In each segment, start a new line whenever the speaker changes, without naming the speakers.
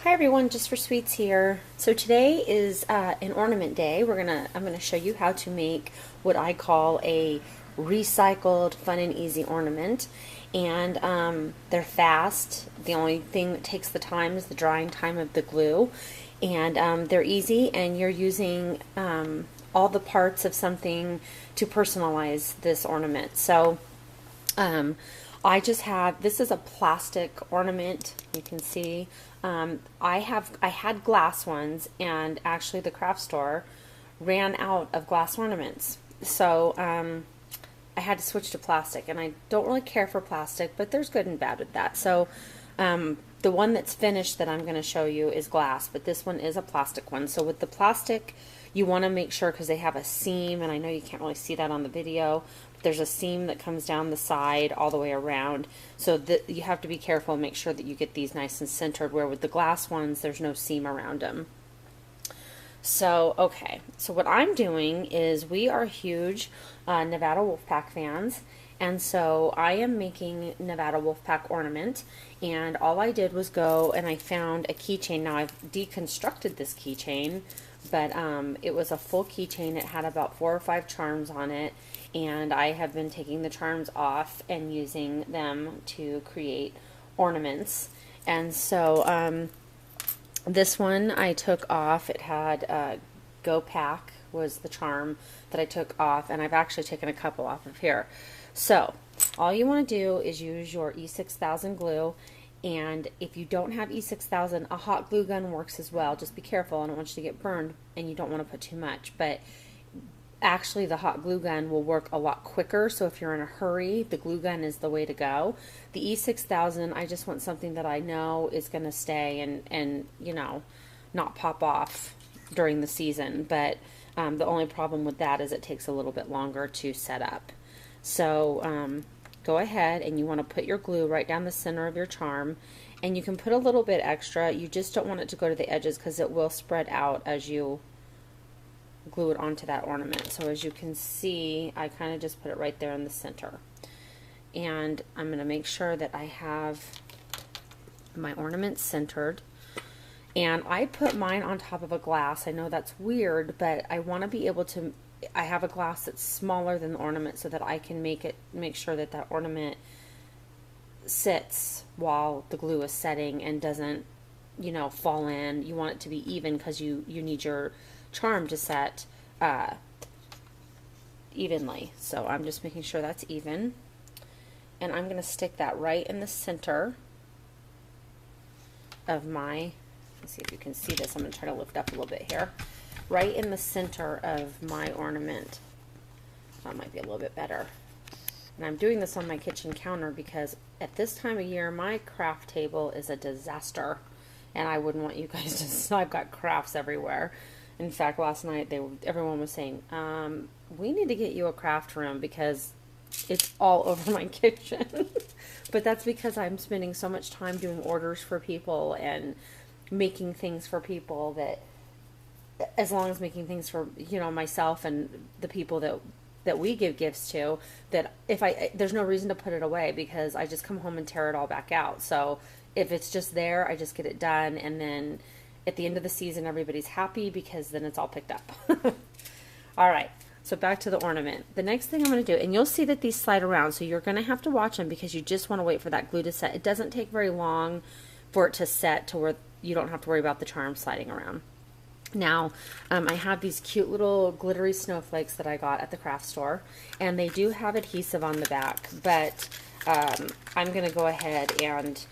Hi everyone, Jus4SweetZ here. So today is an ornament day. I'm gonna show you how to make what I call a recycled, fun and easy ornament. And they're fast. The only thing that takes the time is the drying time of the glue. And they're easy, and you're using all the parts of something to personalize this ornament. So I just have, this is a plastic ornament, you can see. I had glass ones, and actually the craft store ran out of glass ornaments. So I had to switch to plastic, and I don't really care for plastic, but there's good and bad with that. So the one that's finished that I'm going to show you is glass, but this one is a plastic one. So with the plastic, you want to make sure, because they have a seam, and I know you can't really see that on the video, but there's a seam that comes down the side all the way around. So that you have to be careful and make sure that you get these nice and centered, where with the glass ones, there's no seam around them. So, okay, so what I'm doing is, we are huge Nevada Wolfpack fans, and so I am making Nevada Wolfpack ornament, and all I did was go and I found a keychain. Now I've deconstructed this keychain, but it was a full keychain. It had about 4 or 5 charms on it, and I have been taking the charms off and using them to create ornaments. And so this one I took off. It had Go Pack was the charm that I took off, and I've actually taken a couple off of here. So all you want to do is use your E6000 glue, and if you don't have E6000, a hot glue gun works as well. Just be careful, I don't want you to get burned, and you don't want to put too much, but actually the hot glue gun will work a lot quicker. So if you're in a hurry, the glue gun is the way to go. The E6000, I just want something that I know is going to stay and you know, not pop off during the season. But the only problem with that is it takes a little bit longer to set up. So go ahead, and you want to put your glue right down the center of your charm, and you can put a little bit extra. You just don't want it to go to the edges, because it will spread out as you glue it onto that ornament. So as you can see, I kind of just put it right there in the center, and I'm going to make sure that I have my ornament centered. And I put mine on top of a glass. I know that's weird, but I want to be able to, I have a glass that's smaller than the ornament, so that I can make sure that that ornament sits while the glue is setting and doesn't, you know, fall in. You want it to be even, because you need your charm to set evenly. So I'm just making sure that's even, and I'm going to stick that right in the center of my, let's see if you can see this, I'm going to try to lift up a little bit here, right in the center of my ornament. That might be a little bit better. And I'm doing this on my kitchen counter, because at this time of year my craft table is a disaster, and I wouldn't want you guys to know I've got crafts everywhere. In fact, last night everyone was saying, we need to get you a craft room, because it's all over my kitchen. But that's because I'm spending so much time doing orders for people and making things for people, that as long as making things for, you know, myself and the people that we give gifts to, that there's no reason to put it away, because I just come home and tear it all back out. So if it's just there, I just get it done, and then at the end of the season, everybody's happy, because then it's all picked up. All right, so back to the ornament. The next thing I'm going to do, and you'll see that these slide around, so you're going to have to watch them, because you just want to wait for that glue to set. It doesn't take very long for it to set to where you don't have to worry about the charm sliding around. Now, I have these cute little glittery snowflakes that I got at the craft store, and they do have adhesive on the back, but I'm going to go ahead and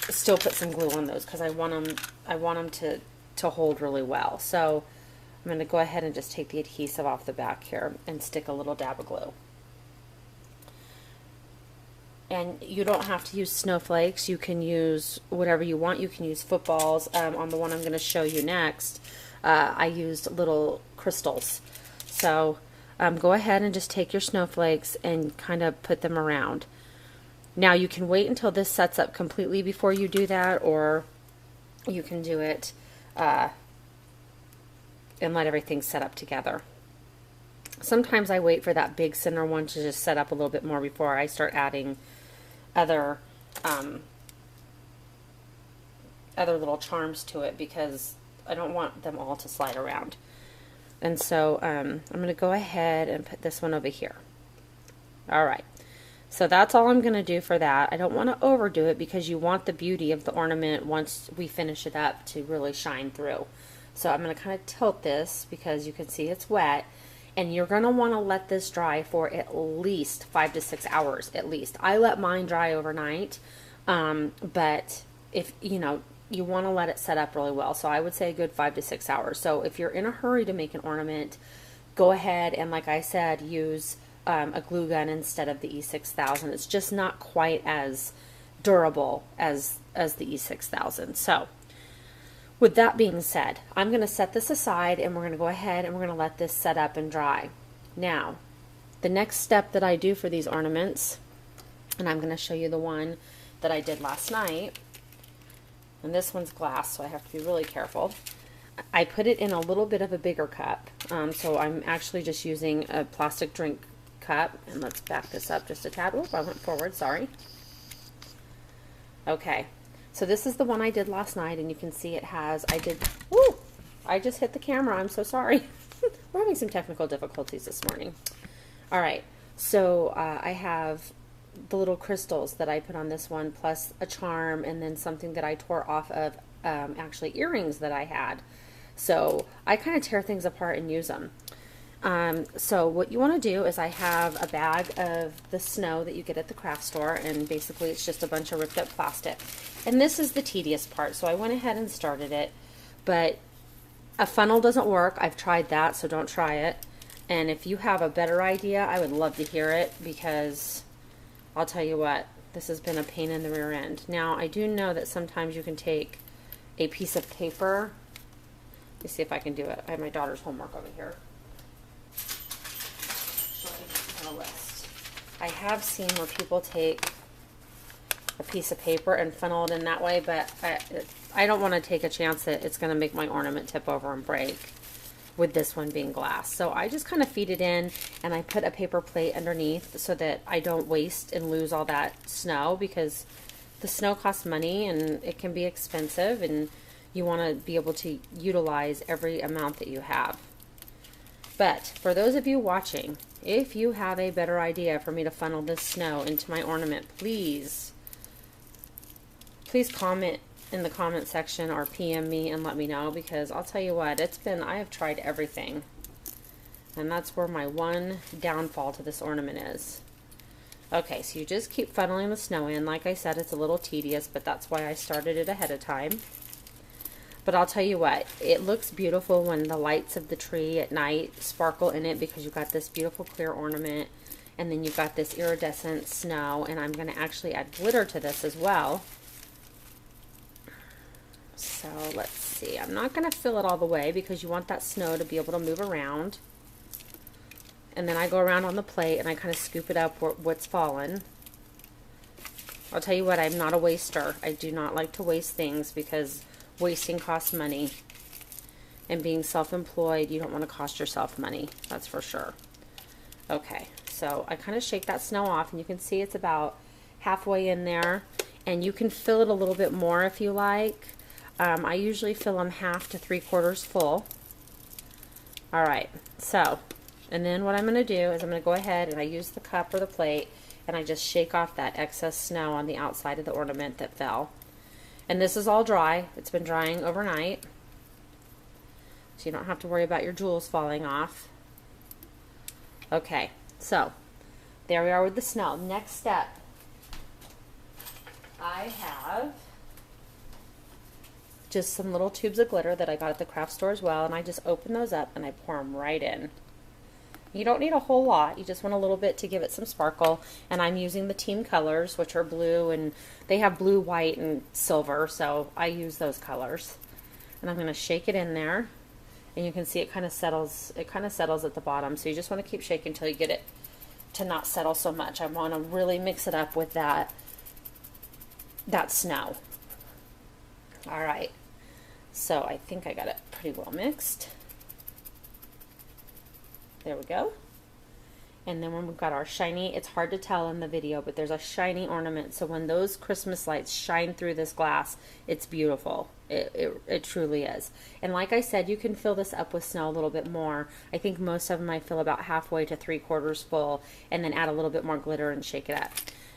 still put some glue on those, because I want them to hold really well. So I'm going to go ahead and just take the adhesive off the back here and stick a little dab of glue. And you don't have to use snowflakes. You can use whatever you want. You can use footballs. On the one I'm going to show you next, I used little crystals. So go ahead and just take your snowflakes and kind of put them around. Now you can wait until this sets up completely before you do that, or you can do it and let everything set up together. Sometimes I wait for that big center one to just set up a little bit more before I start adding other other little charms to it because I don't want them all to slide around. And so I'm going to go ahead and put this one over here. All right. So that's all I'm going to do for that. I don't want to overdo it because you want the beauty of the ornament once we finish it up to really shine through. So I'm going to kind of tilt this because you can see it's wet, and you're going to want to let this dry for at least 5 to 6 hours at least. I let mine dry overnight, but if you know, you want to let it set up really well. So I would say a good 5 to 6 hours. So if you're in a hurry to make an ornament, go ahead and, like I said, use a glue gun instead of the E6000. It's just not quite as durable as the E6000. So with that being said, I'm going to set this aside and we're going to go ahead and we're going to let this set up and dry. Now, the next step that I do for these ornaments, and I'm going to show you the one that I did last night, and this one's glass, so I have to be really careful. I put it in a little bit of a bigger cup, so I'm actually just using a plastic drink cup, and let's back this up just a tad. Oop, I went forward, sorry. Okay, so this is the one I did last night, and you can see it has, I just hit the camera, I'm so sorry. We're having some technical difficulties this morning. All right, so I have the little crystals that I put on this one, plus a charm, and then something that I tore off of actually earrings that I had. So I kind of tear things apart and use them. So what you want to do is I have a bag of the snow that you get at the craft store, and basically it's just a bunch of ripped up plastic. And this is the tedious part, so I went ahead and started it, but a funnel doesn't work. I've tried that, so don't try it. And if you have a better idea, I would love to hear it, because I'll tell you what, this has been a pain in the rear end. Now, I do know that sometimes you can take a piece of paper. Let me see if I can do it. I have my daughter's homework over here. I have seen where people take a piece of paper and funnel it in that way, but I don't want to take a chance that it's going to make my ornament tip over and break with this one being glass. So I just kind of feed it in, and I put a paper plate underneath so that I don't waste and lose all that snow, because the snow costs money and it can be expensive, and you want to be able to utilize every amount that you have. But for those of you watching, if you have a better idea for me to funnel this snow into my ornament, please comment in the comment section or PM me and let me know, because I'll tell you what, I have tried everything, and that's where my one downfall to this ornament is. Okay, so you just keep funneling the snow in. Like I said, it's a little tedious, but that's why I started it ahead of time. But I'll tell you what, it looks beautiful when the lights of the tree at night sparkle in it, because you've got this beautiful clear ornament, and then you've got this iridescent snow, and I'm going to actually add glitter to this as well. So let's see, I'm not going to fill it all the way because you want that snow to be able to move around. And then I go around on the plate and I kind of scoop it up what's fallen. I'll tell you what, I'm not a waster. I do not like to waste things, because wasting costs money. And being self-employed, you don't want to cost yourself money. That's for sure. Okay, so I kind of shake that snow off, and you can see it's about halfway in there. And you can fill it a little bit more if you like. I usually fill them half to 3/4 full. All right, so, and then what I'm going to do is I'm going to go ahead and I use the cup or the plate, and I just shake off that excess snow on the outside of the ornament that fell. And this is all dry. It's been drying overnight, so you don't have to worry about your jewels falling off. Okay, so there we are with the snow. Next step, I have just some little tubes of glitter that I got at the craft store as well, and I just open those up and I pour them right in. You don't need a whole lot, you just want a little bit to give it some sparkle, and I'm using the team colors, which are blue, and they have blue, white, and silver, so I use those colors. And I'm going to shake it in there, and you can see it kind of settles at the bottom, so you just want to keep shaking until you get it to not settle so much. I want to really mix it up with that snow. All right, so I think I got it pretty well mixed. There we go. And then when we've got our shiny, it's hard to tell in the video, but there's a shiny ornament. So when those Christmas lights shine through this glass, it's beautiful. It truly is. And like I said, you can fill this up with snow a little bit more. I think most of them I fill about halfway to 3/4 full, and then add a little bit more glitter and shake it up.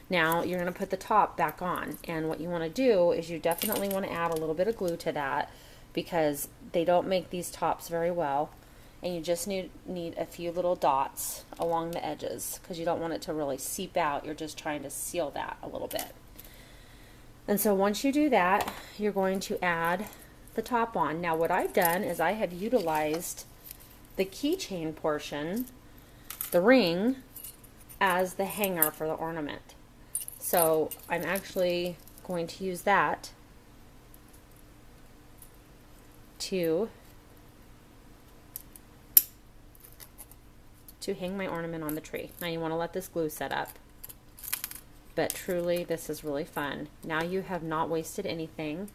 Now you're going to put the top back on. And what you want to do is you definitely want to add a little bit of glue to that, because they don't make these tops very well. And you just need a few little dots along the edges, because you don't want it to really seep out. You're just trying to seal that a little bit. And so once you do that, you're going to add the top on. Now what I've done is I have utilized the keychain portion, the ring, as the hanger for the ornament. So I'm actually going to use that to hang my ornament on the tree. Now you want to let this glue set up, but truly this is really fun. Now you have not wasted anything.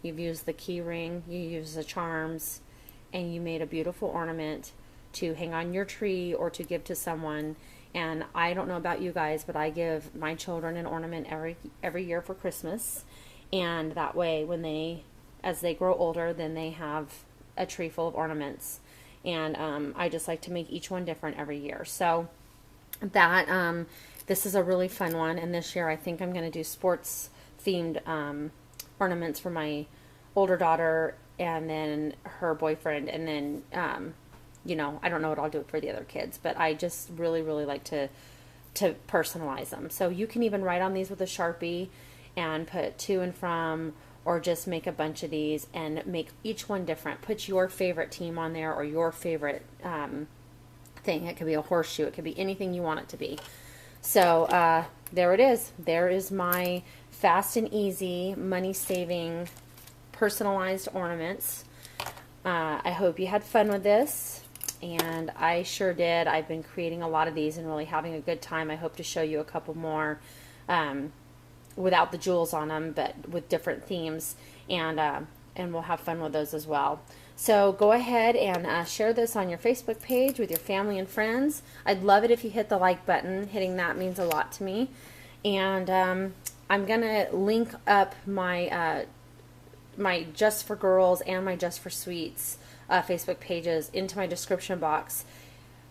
You've used the key ring, you used the charms, and you made a beautiful ornament to hang on your tree or to give to someone. And I don't know about you guys, but I give my children an ornament every year for Christmas, and that way when as they grow older, then they have a tree full of ornaments. And I just like to make each one different every year. So that this is a really fun one. And this year I think I'm going to do sports themed ornaments for my older daughter and then her boyfriend. And then, you know, I don't know what I'll do for the other kids, but I just really like to personalize them. So you can even write on these with a Sharpie and put to and from, or just make a bunch of these and make each one different. Put your favorite team on there, or your favorite thing. It could be a horseshoe. It could be anything you want it to be. So there it is. There is my fast and easy, money-saving, personalized ornaments. I hope you had fun with this, and I sure did. I've been creating a lot of these and really having a good time. I hope to show you a couple more without the jewels on them, but with different themes, and we'll have fun with those as well. So go ahead and share this on your Facebook page with your family and friends. I'd love it if you hit the like button. Hitting that means a lot to me. And I'm gonna link up my my Just for Girls and my Jus4SweetZ Facebook pages into my description box,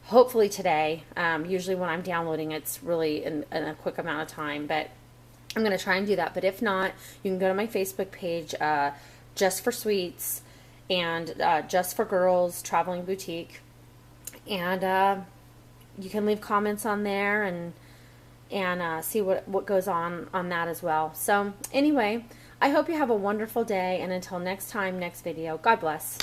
hopefully today. Usually when I'm downloading, it's really in a quick amount of time, but I'm going to try and do that. But if not, you can go to my Facebook page, Jus4SweetZ, and Just for Girls Traveling Boutique, and you can leave comments on there and see what goes on that as well. So anyway, I hope you have a wonderful day, and until next time, next video, God bless.